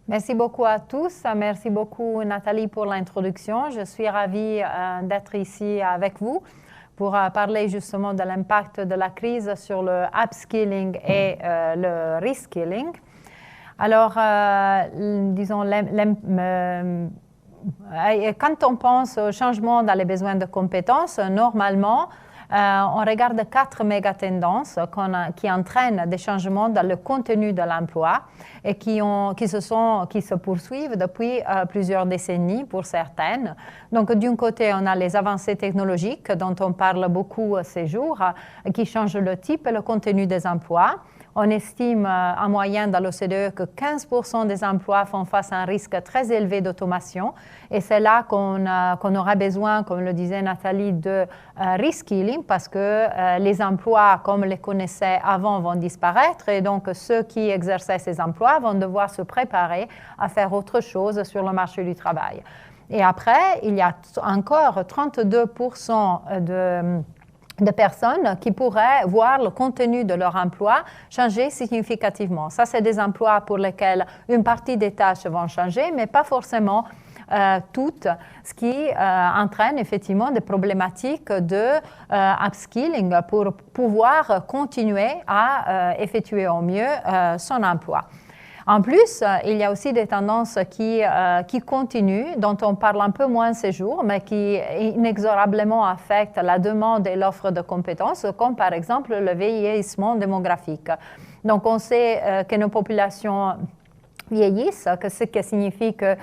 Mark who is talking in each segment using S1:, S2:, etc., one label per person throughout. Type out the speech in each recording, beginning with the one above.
S1: Merci beaucoup à tous. Merci beaucoup Nathalie pour l'introduction. Je suis ravie d'être ici avec vous pour parler justement de l'impact de la crise sur le upskilling et le reskilling. Alors, disons, quand on pense au changement dans les besoins de compétences, normalement, on regarde 4 méga-tendances qui entraînent des changements dans le contenu de l'emploi et qui se poursuivent depuis plusieurs décennies pour certaines. Donc, d'un côté, on a les avancées technologiques dont on parle beaucoup ces jours, qui changent le type et le contenu des emplois. On estime en moyenne dans l'OCDE que 15% des emplois font face à un risque très élevé d'automation. Et c'est là qu'on aura besoin, comme le disait Nathalie, de reskilling parce que les emplois, comme les connaissait avant, vont disparaître. Et donc, ceux qui exerçaient ces emplois vont devoir se préparer à faire autre chose sur le marché du travail. Et après, il y a encore 32% de personnes qui pourraient voir le contenu de leur emploi changer significativement. Ça, c'est des emplois pour lesquels une partie des tâches vont changer, mais pas forcément toutes, ce qui entraîne effectivement des problématiques de upskilling pour pouvoir continuer à effectuer au mieux son emploi. En plus, il y a aussi des tendances qui continuent, dont on parle un peu moins ces jours, mais qui inexorablement affectent la demande et l'offre de compétences, comme par exemple le vieillissement démographique. Donc, on sait que nos populations vieillissent, ce qui signifie que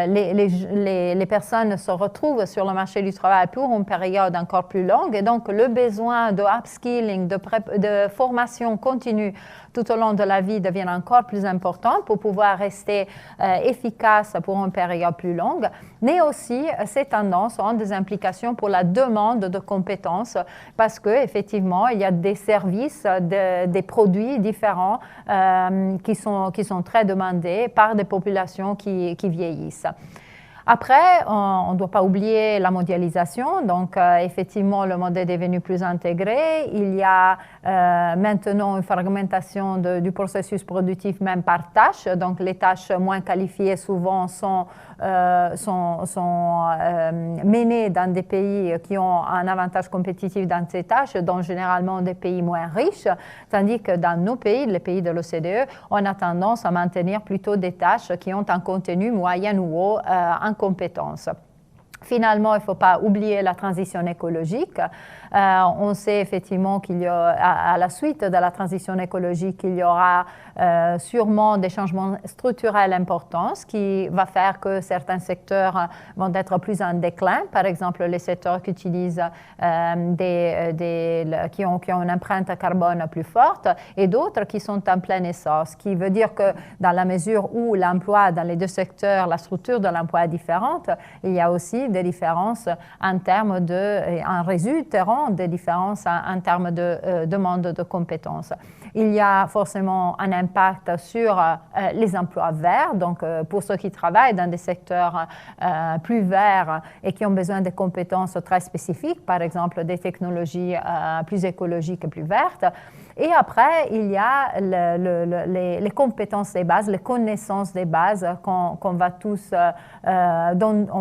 S1: les personnes se retrouvent sur le marché du travail pour une période encore plus longue. Et donc, le besoin de upskilling, de formation continue tout au long de la vie devient encore plus important pour pouvoir rester efficace pour une période plus longue. Mais aussi, ces tendances ont des implications pour la demande de compétences parce qu'effectivement, il y a des services, des produits différents qui sont très demandés par des populations qui vieillissent. Après, on ne doit pas oublier la mondialisation. Donc, effectivement, le monde est devenu plus intégré. Il y a maintenant une fragmentation du processus productif même par tâche. Donc, les tâches moins qualifiées souvent sont menées dans des pays qui ont un avantage compétitif dans ces tâches, dont généralement des pays moins riches, tandis que dans nos pays, les pays de l'OCDE, on a tendance à maintenir plutôt des tâches qui ont un contenu moyen ou haut en compétences. Finalement, il ne faut pas oublier la transition écologique. On sait effectivement qu'il y a, à la suite de la transition écologique, il y aura sûrement des changements structurels importants, ce qui va faire que certains secteurs vont être plus en déclin. Par exemple, les secteurs qui utilisent qui ont une empreinte carbone plus forte et d'autres qui sont en plein essor. Ce qui veut dire que dans la mesure où l'emploi dans les deux secteurs, la structure de l'emploi est différente, il y a aussi des différences en termes en résulteront des différences en termes de demande de compétences. Il y a forcément un impact sur les emplois verts, donc pour ceux qui travaillent dans des secteurs plus verts et qui ont besoin de compétences très spécifiques, par exemple des technologies plus écologiques et plus vertes. Et après, il y a les compétences des bases, les connaissances des bases dont on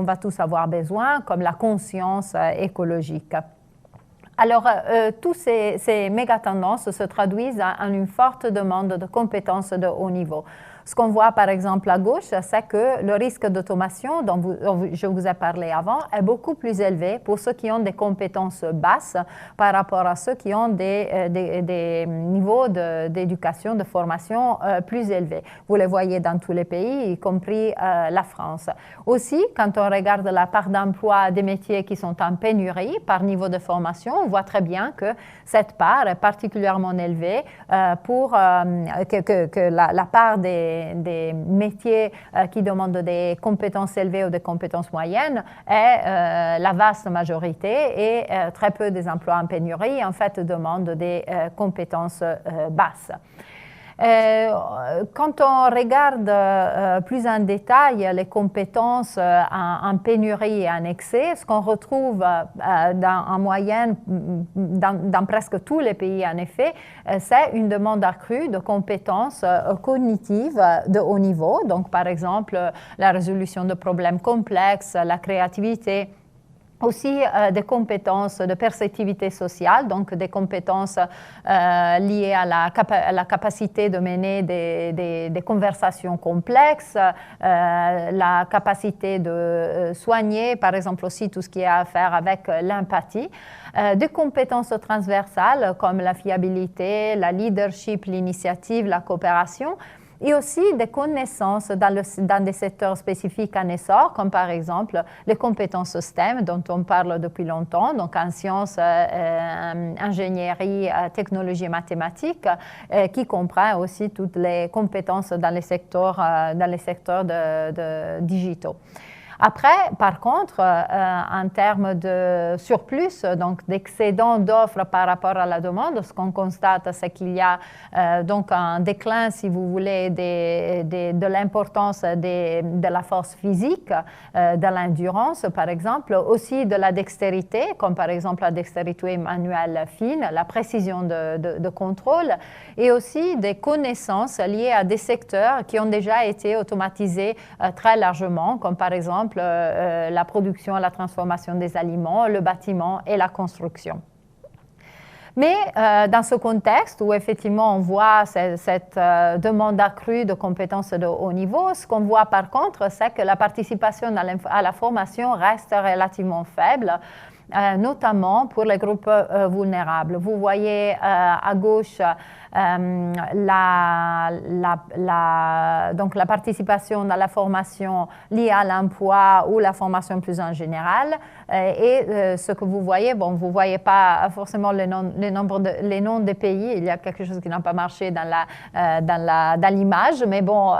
S1: va tous avoir besoin, comme la conscience écologique. Alors, tous ces méga-tendances se traduisent en une forte demande de compétences de haut niveau. Ce qu'on voit par exemple à gauche, c'est que le risque d'automation dont je vous ai parlé avant est beaucoup plus élevé pour ceux qui ont des compétences basses par rapport à ceux qui ont des niveaux d'éducation, de formation plus élevés. Vous les voyez dans tous les pays, y compris la France. Aussi, quand on regarde la part d'emploi des métiers qui sont en pénurie par niveau de formation, on voit très bien que cette part est particulièrement élevée pour que la part des métiers qui demandent des compétences élevées ou des compétences moyennes est la vaste majorité et très peu des emplois en pénurie en fait demandent des compétences basses. Quand on regarde plus en détail les compétences en pénurie et en excès, ce qu'on retrouve en moyenne dans presque tous les pays, en effet, c'est une demande accrue de compétences cognitives de haut niveau. Donc, par exemple, la résolution de problèmes complexes, la créativité. Aussi des compétences de perceptivité sociale, donc des compétences liées à la capacité de mener des conversations complexes, la capacité de soigner, par exemple aussi tout ce qui a à faire avec l'empathie, des compétences transversales comme la fiabilité, la leadership, l'initiative, la coopération, et aussi des connaissances dans des secteurs spécifiques en essor, comme par exemple les compétences STEM dont on parle depuis longtemps, donc en sciences, ingénierie, technologie et mathématiques, qui comprend aussi toutes les compétences dans les secteurs digitaux. Après, par contre, en termes de surplus, donc d'excédent d'offres par rapport à la demande, ce qu'on constate, c'est qu'il y a donc un déclin, si vous voulez, de l'importance de la force physique, de l'endurance, par exemple, aussi de la dextérité, comme par exemple la dextérité manuelle fine, la précision de contrôle, et aussi des connaissances liées à des secteurs qui ont déjà été automatisés très largement, comme par exemple la production et la transformation des aliments, le bâtiment et la construction. Mais dans ce contexte où effectivement on voit cette demande accrue de compétences de haut niveau, ce qu'on voit par contre, c'est que la participation à la formation reste relativement faible, notamment pour les groupes vulnérables. Vous voyez à gauche donc la participation dans la formation liée à l'emploi ou la formation plus en général. Et ce que vous voyez, bon, vous ne voyez pas forcément les noms des pays. Il y a quelque chose qui n'a pas marché dans l'image, mais bon,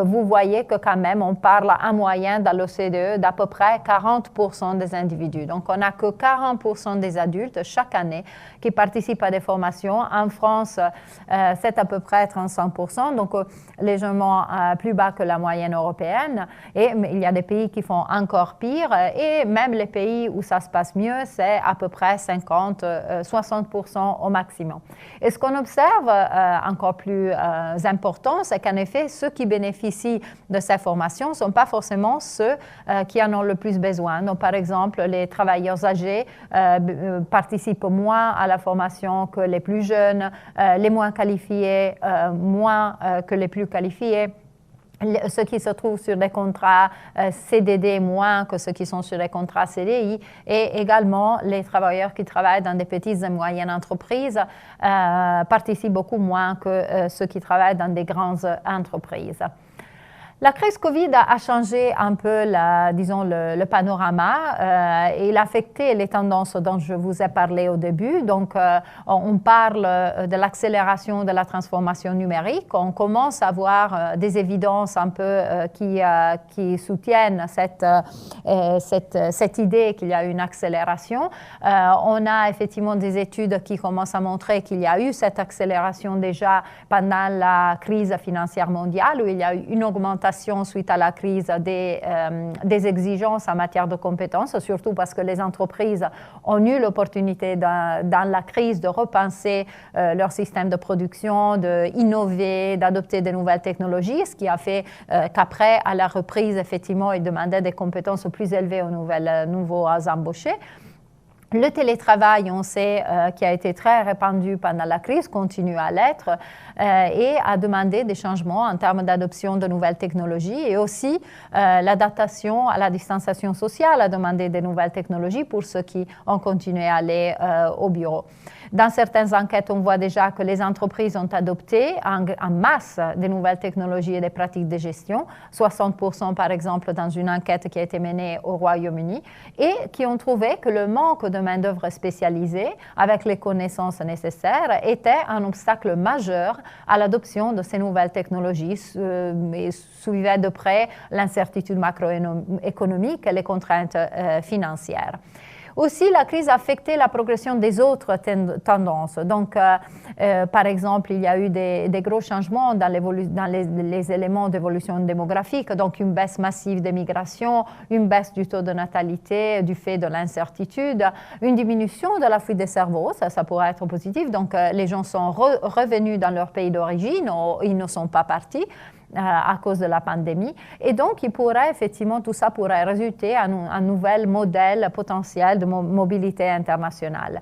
S1: vous voyez que quand même, on parle en moyenne dans l'OCDE d'à peu près 40% des individus. Donc, on n'a que 40% des adultes chaque année qui participent à des formations. En France, c'est à peu près 35%, donc légèrement plus bas que la moyenne européenne. Et il y a des pays qui font encore pire. Et même les pays où ça se passe mieux, c'est à peu près 50-60% au maximum. Et ce qu'on observe encore plus important, c'est qu'en effet, ceux qui bénéficient de ces formations ne sont pas forcément ceux qui en ont le plus besoin. Donc, par exemple, les travailleurs âgés participent moins à la formation que les plus jeunes, les moins qualifiés, moins que les plus qualifiés. Ceux qui se trouvent sur des contrats CDD moins que ceux qui sont sur des contrats CDI, et également les travailleurs qui travaillent dans des petites et moyennes entreprises participent beaucoup moins que ceux qui travaillent dans des grandes entreprises. La crise Covid a changé un peu, disons, le panorama et il a affecté les tendances dont je vous ai parlé au début. Donc, on parle de l'accélération de la transformation numérique. On commence à voir des évidences un peu qui soutiennent cette idée qu'il y a une accélération. On a effectivement des études qui commencent à montrer qu'il y a eu cette accélération déjà pendant la crise financière mondiale, où il y a eu une augmentation suite à la crise des exigences en matière de compétences, surtout parce que les entreprises ont eu l'opportunité dans la crise de repenser leur système de production, d'innover, d'adopter de nouvelles technologies, ce qui a fait qu'après, à la reprise, effectivement, ils demandaient des compétences plus élevées aux nouveaux embauchés. Le télétravail, on sait, qui a été très répandu pendant la crise, continue à l'être et a demandé des changements en termes d'adoption de nouvelles technologies, et aussi l'adaptation à la distanciation sociale a demandé des nouvelles technologies pour ceux qui ont continué à aller au bureau. Dans certaines enquêtes, on voit déjà que les entreprises ont adopté en masse des nouvelles technologies et des pratiques de gestion, 60% par exemple dans une enquête qui a été menée au Royaume-Uni, et qui ont trouvé que le manque de main-d'œuvre spécialisée avec les connaissances nécessaires était un obstacle majeur à l'adoption de ces nouvelles technologies et suivait de près l'incertitude macroéconomique et les contraintes financières. Aussi, la crise a affecté la progression des autres tendances. Donc, par exemple, il y a eu des gros changements dans les éléments d'évolution démographique, donc une baisse massive des migrations, une baisse du taux de natalité du fait de l'incertitude, une diminution de l'afflux des cerveaux, ça pourrait être positif. Donc, les gens sont revenus dans leur pays d'origine ou ils ne sont pas partis à cause de la pandémie. Et donc, tout ça pourrait résulter en un nouvel modèle potentiel de mobilité internationale.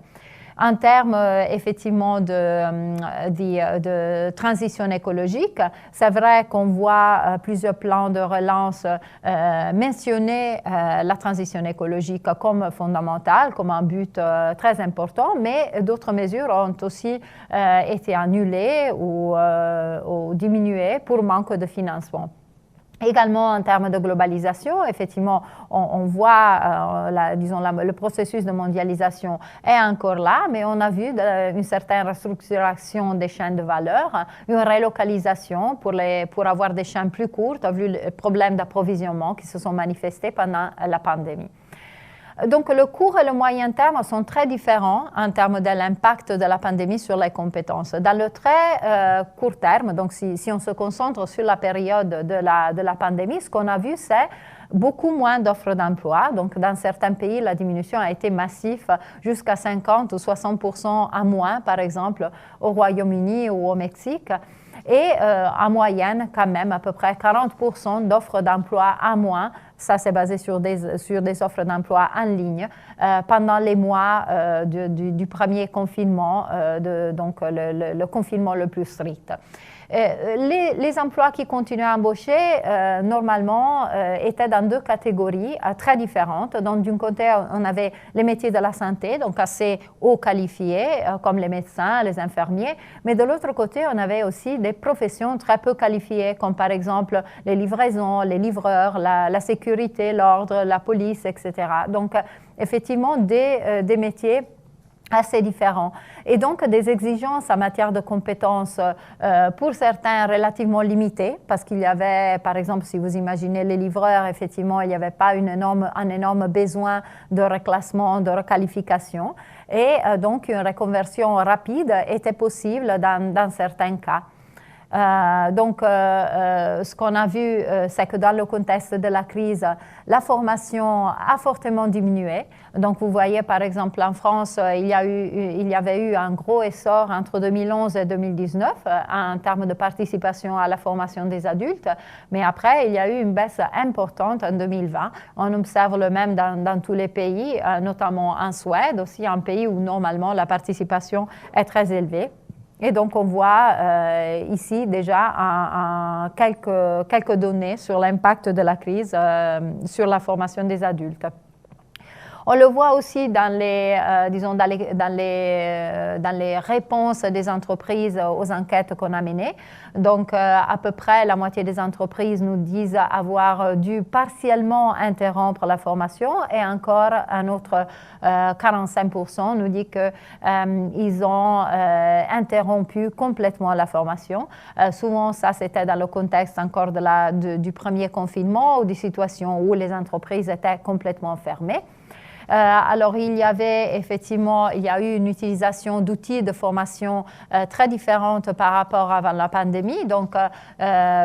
S1: En termes effectivement de transition écologique, c'est vrai qu'on voit plusieurs plans de relance mentionner la transition écologique comme fondamentale, comme un but très important, mais d'autres mesures ont aussi été annulées ou diminuées pour manque de financement. Également, en termes de globalisation, effectivement, on voit, le processus de mondialisation est encore là, mais on a vu une certaine restructuration des chaînes de valeur, une relocalisation pour avoir des chaînes plus courtes, vu les problèmes d'approvisionnement qui se sont manifestés pendant la pandémie. Donc, le court et le moyen terme sont très différents en termes de l'impact de la pandémie sur les compétences. Dans le très court terme, donc si on se concentre sur la période de la pandémie, ce qu'on a vu, c'est beaucoup moins d'offres d'emploi. Donc, dans certains pays, la diminution a été massive, jusqu'à 50 ou 60% à moins, par exemple, au Royaume-Uni ou au Mexique. Et en moyenne, quand même, à peu près 40% d'offres d'emploi à moins. Ça, c'est basé sur des offres d'emploi en ligne pendant les mois du premier confinement, donc le confinement le plus strict. Les emplois qui continuaient à embaucher, normalement, étaient dans deux catégories très différentes. Donc, d'un côté, on avait les métiers de la santé, donc assez haut qualifiés, comme les médecins, les infirmiers. Mais de l'autre côté, on avait aussi des professions très peu qualifiées, comme par exemple les livraisons, les livreurs, la sécurité, l'ordre, la police, etc. Donc, effectivement, des métiers assez différents. Et donc, des exigences en matière de compétences, pour certains, relativement limitées, parce qu'il y avait, par exemple, si vous imaginez les livreurs, effectivement, il n'y avait pas un énorme besoin de reclassement, de requalification. Et donc, une reconversion rapide était possible dans certains cas. Ce qu'on a vu, c'est que dans le contexte de la crise, la formation a fortement diminué. Donc, vous voyez, par exemple, en France, il y avait eu un gros essor entre 2011 et 2019 en termes de participation à la formation des adultes. Mais après, il y a eu une baisse importante en 2020. On observe le même dans tous les pays, notamment en Suède, aussi un pays où normalement la participation est très élevée. Et donc, on voit ici déjà quelques données sur l'impact de la crise sur la formation des adultes. On le voit aussi dans les réponses des entreprises aux enquêtes qu'on a menées. Donc, à peu près la moitié des entreprises nous disent avoir dû partiellement interrompre la formation et encore un autre 45% nous dit qu'ils ont interrompu complètement la formation. Souvent, ça, c'était dans le contexte encore du premier confinement ou des situations où les entreprises étaient complètement fermées. Alors, il y a eu une utilisation d'outils de formation très différente par rapport avant la pandémie. Donc,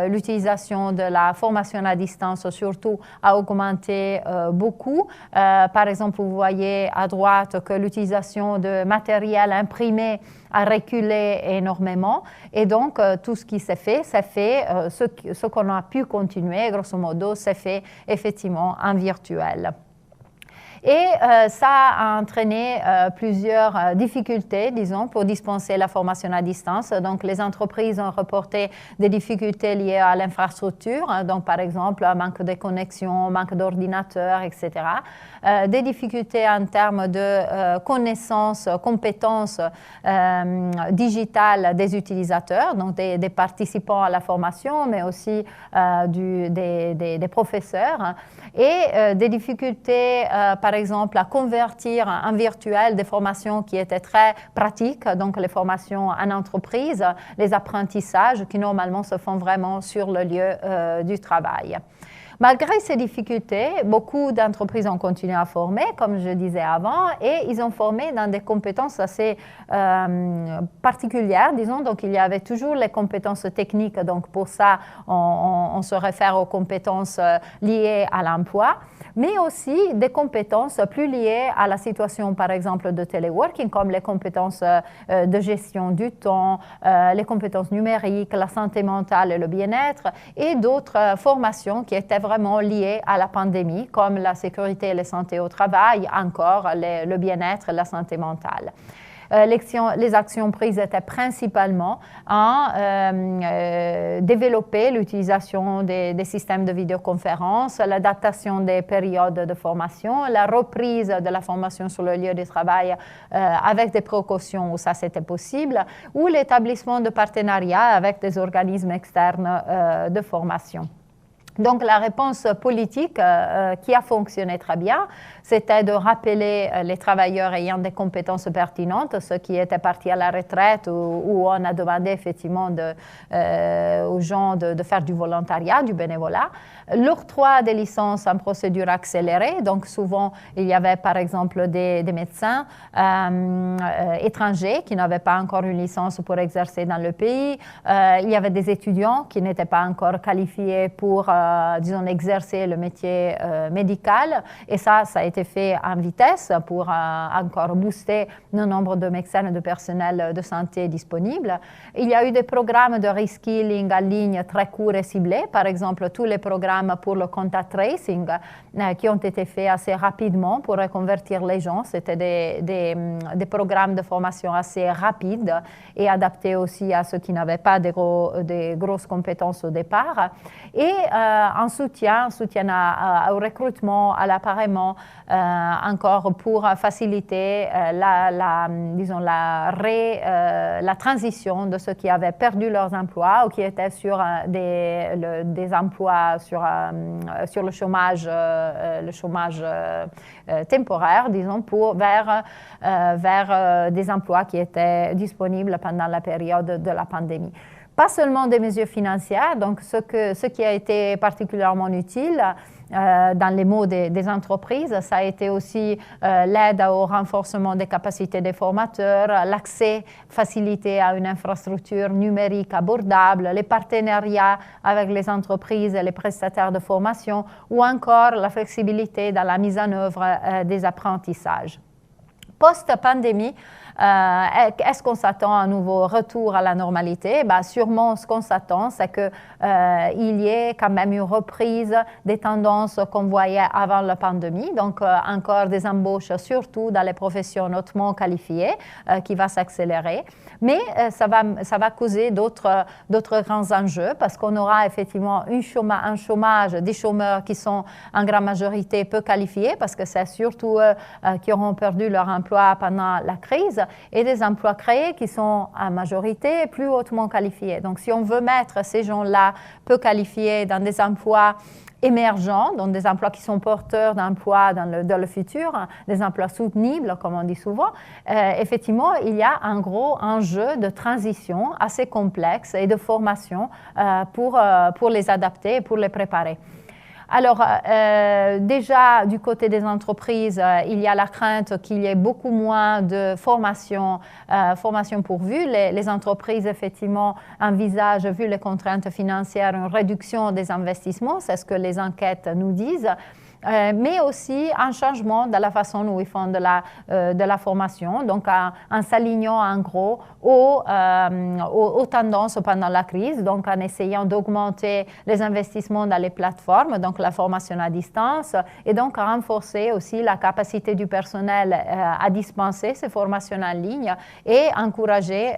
S1: l'utilisation de la formation à distance, surtout, a augmenté beaucoup. Par exemple, vous voyez à droite que l'utilisation de matériel imprimé a reculé énormément. Et donc, tout ce qui s'est fait, ce qu'on a pu continuer, grosso modo, s'est fait effectivement en virtuel. Et ça a entraîné plusieurs difficultés, disons, pour dispenser la formation à distance. Donc, les entreprises ont reporté des difficultés liées à l'infrastructure, donc par exemple, un manque de connexion, manque d'ordinateurs, etc. Des difficultés en termes de connaissances, compétences digitales des utilisateurs, donc des participants à la formation, mais aussi des professeurs. Et des difficultés, par exemple, à convertir en virtuel des formations qui étaient très pratiques, donc les formations en entreprise, les apprentissages qui normalement se font vraiment sur le lieu du travail. Malgré ces difficultés, beaucoup d'entreprises ont continué à former, comme je disais avant, et ils ont formé dans des compétences assez particulières, disons. Donc, il y avait toujours les compétences techniques. Donc, pour ça, on se réfère aux compétences liées à l'emploi, mais aussi des compétences plus liées à la situation, par exemple, de téléworking, comme les compétences de gestion du temps, les compétences numériques, la santé mentale et le bien-être, et d'autres formations qui étaient vraiment liées à la pandémie, comme la sécurité et la santé au travail, encore le bien-être et la santé mentale. Les actions prises étaient principalement à développer l'utilisation des systèmes de vidéoconférence, l'adaptation des périodes de formation, la reprise de la formation sur le lieu de travail avec des précautions où ça c'était possible, ou l'établissement de partenariats avec des organismes externes de formation. Donc, la réponse politique qui a fonctionné très bien, c'était de rappeler les travailleurs ayant des compétences pertinentes, ceux qui étaient partis à la retraite où on a demandé effectivement aux gens de faire du volontariat, du bénévolat. L'octroi des licences en procédure accélérée, donc souvent il y avait par exemple des médecins étrangers qui n'avaient pas encore une licence pour exercer dans le pays. Il y avait des étudiants qui n'étaient pas encore qualifiés pour disons, exercer le métier médical. Et ça a été fait en vitesse pour encore booster le nombre de médecins et de personnel de santé disponibles. Il y a eu des programmes de reskilling en ligne très courts et ciblés. Par exemple, tous les programmes pour le contact tracing qui ont été faits assez rapidement pour reconvertir les gens. C'était des programmes de formation assez rapides et adaptés aussi à ceux qui n'avaient pas des grosses compétences au départ. Et en soutien au recrutement, à l'appareillement, encore pour faciliter la transition de ceux qui avaient perdu leurs emplois ou qui étaient sur des emplois sur le chômage temporaire, disons, vers des emplois qui étaient disponibles pendant la période de la pandémie. Pas seulement des mesures financières, donc ce qui a été particulièrement utile dans les mots des entreprises, ça a été aussi l'aide au renforcement des capacités des formateurs, l'accès facilité à une infrastructure numérique abordable, les partenariats avec les entreprises et les prestataires de formation, ou encore la flexibilité dans la mise en œuvre des apprentissages. Post-pandémie, est-ce qu'on s'attend à un nouveau retour à la normalité? Sûrement, ce qu'on s'attend, c'est qu'il y ait quand même une reprise des tendances qu'on voyait avant la pandémie. Donc, encore des embauches, surtout dans les professions hautement qualifiées, qui va s'accélérer. Mais ça va causer d'autres grands enjeux parce qu'on aura effectivement un chômage, des chômeurs qui sont en grande majorité peu qualifiés parce que c'est surtout eux qui auront perdu leur emploi pendant la crise, et des emplois créés qui sont en majorité plus hautement qualifiés. Donc, si on veut mettre ces gens-là peu qualifiés dans des emplois émergents, donc des emplois qui sont porteurs d'emplois dans le futur, des emplois soutenables, comme on dit souvent, effectivement, il y a un gros enjeu de transition assez complexe et de formation pour les adapter et pour les préparer. Alors, déjà, du côté des entreprises, il y a la crainte qu'il y ait beaucoup moins de formation pourvue. Les entreprises, effectivement, envisagent, vu les contraintes financières, une réduction des investissements. C'est ce que les enquêtes nous disent. Mais aussi un changement de la façon où ils font de la formation, donc en s'alignant en gros aux tendances pendant la crise, donc en essayant d'augmenter les investissements dans les plateformes, donc la formation à distance, et donc à renforcer aussi la capacité du personnel à dispenser ces formations en ligne et encourager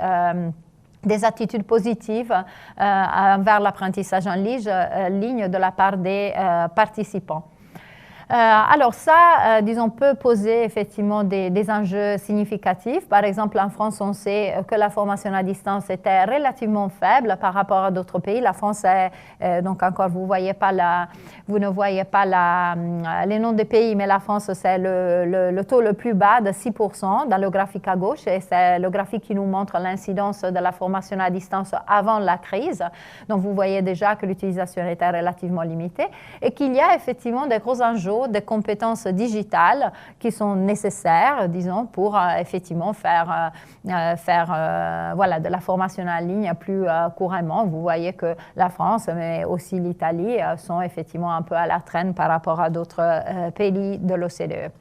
S1: des attitudes positives vers l'apprentissage en ligne de la part des participants. Alors ça, disons, peut poser effectivement des enjeux significatifs. Par exemple, en France, on sait que la formation à distance était relativement faible par rapport à d'autres pays. La France est, donc encore, vous ne voyez pas les noms des pays, mais la France, c'est le taux le plus bas de 6% dans le graphique à gauche. Et c'est le graphique qui nous montre l'incidence de la formation à distance avant la crise. Donc, vous voyez déjà que l'utilisation était relativement limitée et qu'il y a effectivement des gros enjeux de compétences digitales qui sont nécessaires, disons, pour effectivement faire voilà, de la formation en ligne plus couramment. Vous voyez que la France, mais aussi l'Italie, sont effectivement un peu à la traîne par rapport à d'autres pays de l'OCDE.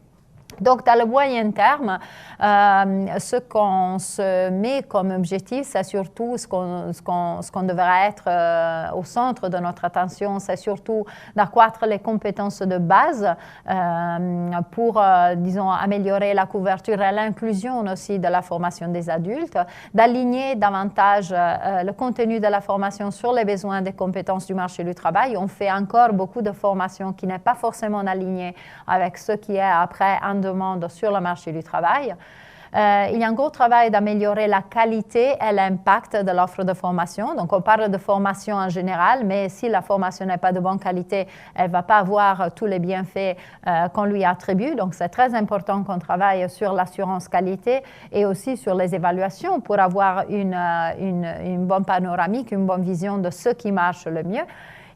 S1: Donc, dans le moyen terme, ce qu'on se met comme objectif, c'est surtout ce qu'on devrait être au centre de notre attention, c'est surtout d'accroître les compétences de base pour, disons, améliorer la couverture et l'inclusion aussi de la formation des adultes, d'aligner davantage le contenu de la formation sur les besoins des compétences du marché du travail. On fait encore beaucoup de formations qui n'est pas forcément alignée avec ce qui est après en demande sur le marché du travail. Il y a un gros travail d'améliorer la qualité et l'impact de l'offre de formation. Donc, on parle de formation en général, mais si la formation n'est pas de bonne qualité, elle ne va pas avoir tous les bienfaits qu'on lui attribue. Donc, c'est très important qu'on travaille sur l'assurance qualité et aussi sur les évaluations pour avoir une bonne panoramique, une bonne vision de ce qui marche le mieux.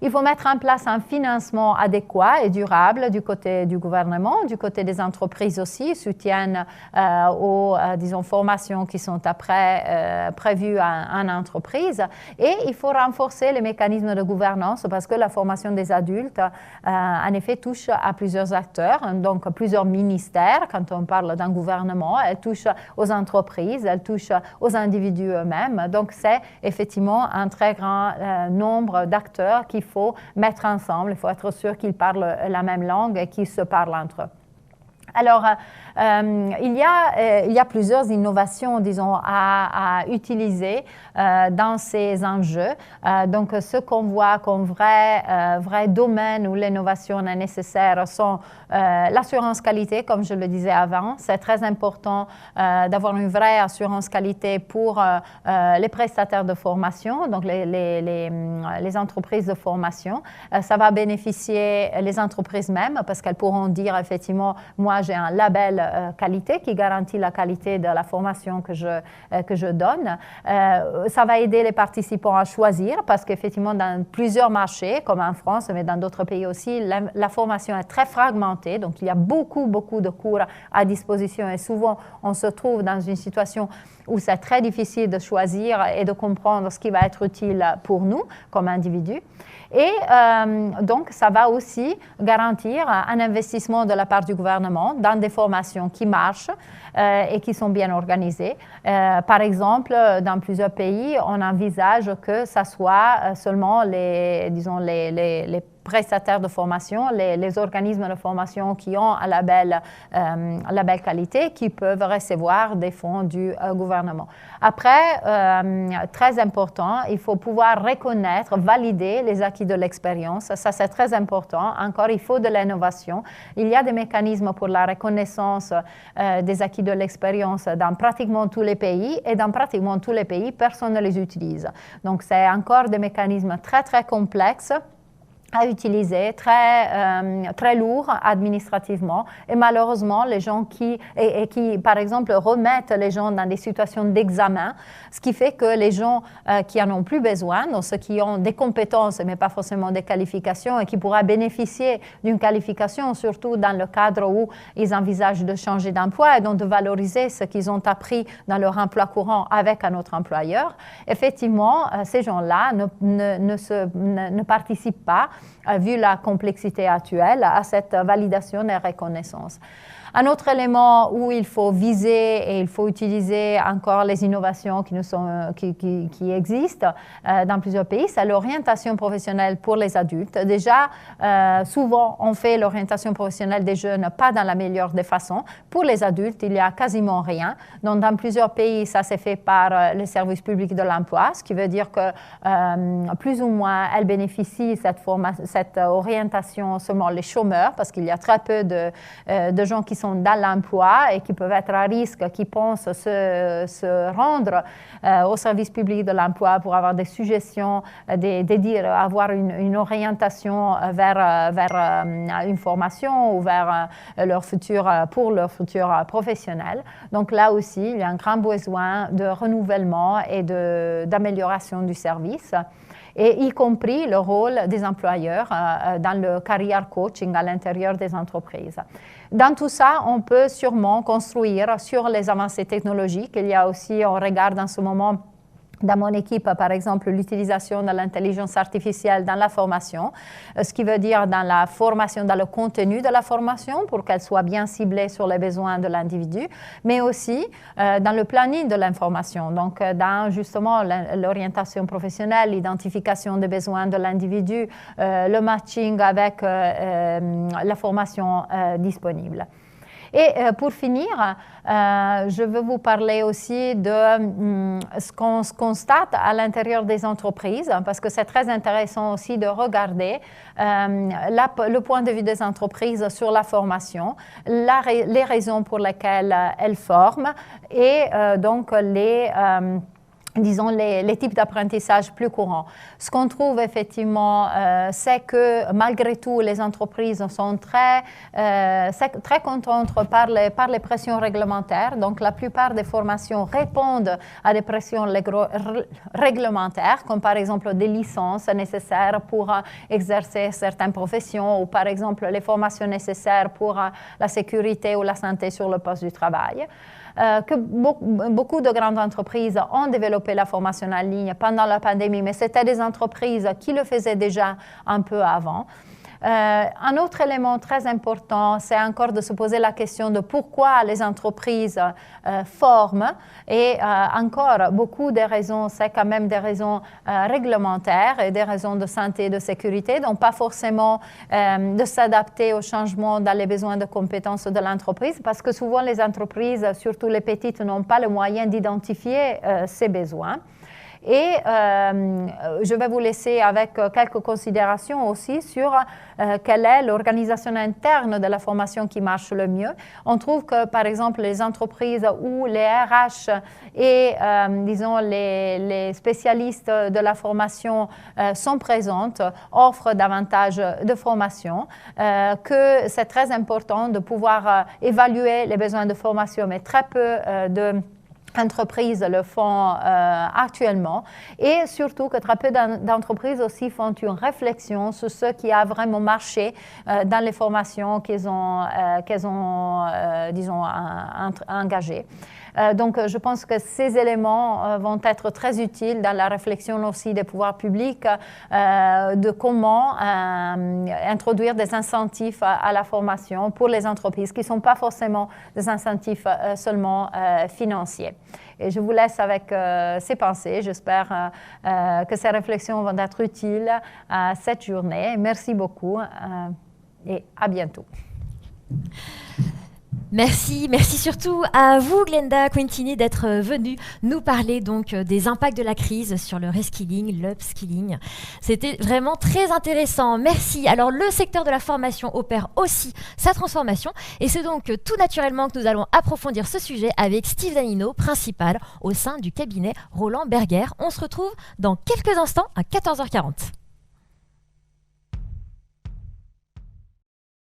S1: Il faut mettre en place un financement adéquat et durable du côté du gouvernement, du côté des entreprises aussi, soutiennent aux, disons, formations qui sont après prévues en entreprise. Et il faut renforcer les mécanismes de gouvernance parce que la formation des adultes, en effet, touche à plusieurs acteurs, donc plusieurs ministères. Quand on parle d'un gouvernement, elle touche aux entreprises, elle touche aux individus eux-mêmes. Donc, c'est effectivement un très grand nombre d'acteurs qu'il faut mettre ensemble, il faut être sûr qu'ils parlent la même langue et qu'ils se parlent entre eux. Alors, il y a plusieurs innovations, disons, à utiliser dans ces enjeux. Donc, ce qu'on voit comme vrai domaine où l'innovation est nécessaire sont l'assurance qualité, comme je le disais avant. C'est très important d'avoir une vraie assurance qualité pour les prestataires de formation, donc les entreprises de formation. Ça va bénéficier les entreprises mêmes parce qu'elles pourront dire effectivement, moi, j'ai un label qualité qui garantit la qualité de la formation que je donne. Ça va aider les participants à choisir parce qu'effectivement, dans plusieurs marchés, comme en France, mais dans d'autres pays aussi, la formation est très fragmentée. Donc, il y a beaucoup de cours à disposition et souvent, on se trouve dans une situation où c'est très difficile de choisir et de comprendre ce qui va être utile pour nous comme individus. Et donc, ça va aussi garantir un investissement de la part du gouvernement dans des formations qui marchent et qui sont bien organisées. Par exemple, dans plusieurs pays, on envisage que ça soit seulement les prestataires de formation, les organismes de formation qui ont un label qualité qui peuvent recevoir des fonds du gouvernement. Après, très important, il faut pouvoir reconnaître, valider les acquis de l'expérience. Ça, c'est très important. Encore, il faut de l'innovation. Il y a des mécanismes pour la reconnaissance des acquis de l'expérience dans pratiquement tous les pays et dans pratiquement tous les pays, personne ne les utilise. Donc, c'est encore des mécanismes très complexes à utiliser, très lourd administrativement. Et malheureusement, les gens qui, par exemple, remettent les gens dans des situations d'examen, ce qui fait que les gens qui en ont plus besoin, donc ceux qui ont des compétences, mais pas forcément des qualifications, et qui pourraient bénéficier d'une qualification, surtout dans le cadre où ils envisagent de changer d'emploi et donc de valoriser ce qu'ils ont appris dans leur emploi courant avec un autre employeur, effectivement, ces gens-là ne participent pas, vu la complexité actuelle, à cette validation et reconnaissance. Un autre élément où il faut viser et il faut utiliser encore les innovations qui existent dans plusieurs pays, c'est l'orientation professionnelle pour les adultes. Déjà, souvent, on fait l'orientation professionnelle des jeunes pas dans la meilleure des façons. Pour les adultes, il n'y a quasiment rien. Donc, dans plusieurs pays, ça s'est fait par les services publics de l'emploi, ce qui veut dire que plus ou moins, elles bénéficient cette orientation seulement les chômeurs, parce qu'il y a très peu de gens qui sont dans l'emploi et qui peuvent être à risque, qui pensent se rendre au service public de l'emploi pour avoir des suggestions, avoir une orientation vers une formation ou vers pour leur futur professionnel. Donc là aussi, il y a un grand besoin de renouvellement et d'amélioration du service, et y compris le rôle des employeurs dans le career coaching à l'intérieur des entreprises. Dans tout ça, on peut sûrement construire sur les avancées technologiques. Il y a aussi, on regarde en ce moment dans mon équipe, par exemple, l'utilisation de l'intelligence artificielle dans la formation, ce qui veut dire dans la formation, dans le contenu de la formation pour qu'elle soit bien ciblée sur les besoins de l'individu, mais aussi dans le planning de l'information, donc dans justement l'orientation professionnelle, l'identification des besoins de l'individu, le matching avec la formation disponible. Et pour finir, je veux vous parler aussi de ce qu'on constate à l'intérieur des entreprises, parce que c'est très intéressant aussi de regarder le point de vue des entreprises sur la formation, les raisons pour lesquelles elles forment et donc disons, les types d'apprentissage plus courants. Ce qu'on trouve effectivement, c'est que malgré tout, les entreprises sont très contentes par les pressions réglementaires. Donc, la plupart des formations répondent à des pressions réglementaires, comme par exemple des licences nécessaires pour exercer certaines professions ou par exemple les formations nécessaires pour la sécurité ou la santé sur le poste du travail. Que beaucoup de grandes entreprises ont développé la formation en ligne pendant la pandémie, mais c'était des entreprises qui le faisaient déjà un peu avant. Un autre élément très important, c'est encore de se poser la question de pourquoi les entreprises forment. Et encore, beaucoup de raisons, c'est quand même des raisons réglementaires et des raisons de santé et de sécurité, donc pas forcément de s'adapter aux changements dans les besoins de compétences de l'entreprise, parce que souvent les entreprises, surtout les petites, n'ont pas le moyen d'identifier ces besoins. Et je vais vous laisser avec quelques considérations aussi sur quelle est l'organisation interne de la formation qui marche le mieux. On trouve que, par exemple, les entreprises où les RH et, disons, les spécialistes de la formation sont présentes offrent davantage de formation, que c'est très important de pouvoir évaluer les besoins de formation, mais très peu entreprises le font actuellement, et surtout que très peu d'entreprises aussi font une réflexion sur ce qui a vraiment marché dans les formations qu'elles ont disons, engagées. Donc, je pense que ces éléments vont être très utiles dans la réflexion aussi des pouvoirs publics de comment introduire des incentives à la formation pour les entreprises qui ne sont pas forcément des incentives seulement financiers. Et je vous laisse avec ces pensées. J'espère que ces réflexions vont être utiles à cette journée. Merci beaucoup et à bientôt.
S2: Merci surtout à vous, Glenda Quintini, d'être venue nous parler donc des impacts de la crise sur le reskilling, l'upskilling. C'était vraiment très intéressant. Merci. Alors, le secteur de la formation opère aussi sa transformation, et c'est donc tout naturellement que nous allons approfondir ce sujet avec Steve Danino, principal au sein du cabinet Roland Berger. On se retrouve dans quelques instants à 14h40.